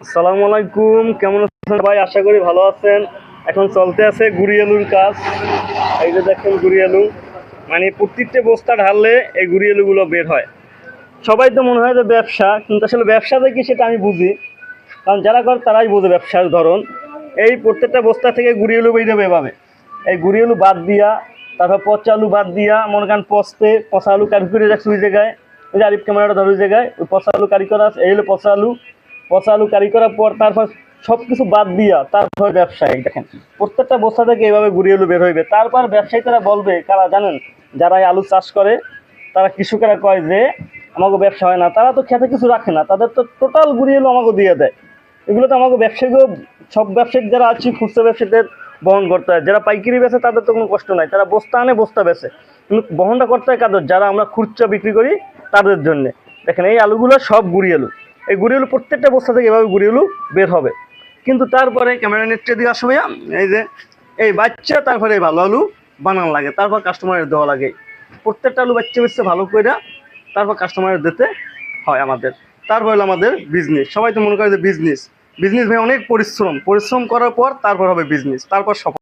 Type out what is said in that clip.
আসসালামু আলাইকুম, কেমন আছেন ভাই? আশা করি ভালো আছেন। এখন চলতে আছে গুড়ি আলুর কাজ। এই যে দেখেন গুড়ি আলু, মানে প্রত্যেকটা বস্তা ঢাললে এই গুড়ি আলুগুলো বের হয়। সবাই তো মনে হয় যে ব্যবসা, কিন্তু আসলে ব্যবসাটা কি সেটা আমি বুঝি, কারণ যারা করে তারাই বোঝে ব্যবসার ধরন। এই প্রত্যেকটা বস্তা থেকে গুড়ি আলু বের হবে এভাবে। এই গুড়ি আলু বাদ দিয়া, তারপর পচা আলু বাদ দিয়া, মনে করেন পচা আলু কারি করে রাখছে ওই জায়গায়। ওই যে আরিফ ক্যামেরাটা ধর ওই জায়গায়, ওই পচা আলু কারি করা আছে। এই হলো পচা আলু। পচা আলু কারি করার পর তারপর সব কিছু বাদ দিয়া তারপর ব্যবসায়ী দেখেন প্রত্যেকটা বস্তা থেকে এইভাবে গুড়ি আলু বের হইবে। তারপর ব্যবসায়ী তারা বলবে কারা জানেন? যারা এই আলু চাষ করে, তারা কৃষকেরা কয় যে আমাকে ব্যবসা হয় না, তারা তো খেতে কিছু রাখে না, তাদের তো টোটাল গুড়ি আলু আমাকে দিয়ে দেয়। এগুলো তো আমাকে ব্যবসায়ীকেও, সব ব্যবসায়িক যারা আছে খুচরা ব্যবসায়ীদের বহন করতে হয়। যারা পাইকারি বেচে তাদের তো কোনো কষ্ট নাই, তারা বস্তা আনে বস্তা বেচে, কিন্তু বহনটা করতে হয় কাদের? যারা আমরা খুচরা বিক্রি করি তাদের জন্যে। দেখেন এই আলুগুলো সব গুড়ি আলু। এই গুড়ি আলু প্রত্যেকটা বস্তা থেকে এভাবে গুড়ি আলু বের হবে। কিন্তু তারপরে ক্যামেরা নেটটা দিয়ে আসবে, এই যে এই বাচ্চা, তারপরে এই ভালো আলু বানানো লাগে, তারপর কাস্টমারের দেওয়া লাগে। প্রত্যেকটা আলু বাচ্চা বেচতে ভালো করে, তারপর কাস্টমারের দিতে হয় আমাদের। তারপর হলো আমাদের বিজনেস। সবাই তো মনে করে যে বিজনেস, বিজনেস ভাই অনেক পরিশ্রম, পরিশ্রম করার পর তারপর হবে বিজনেস, তারপর সফল।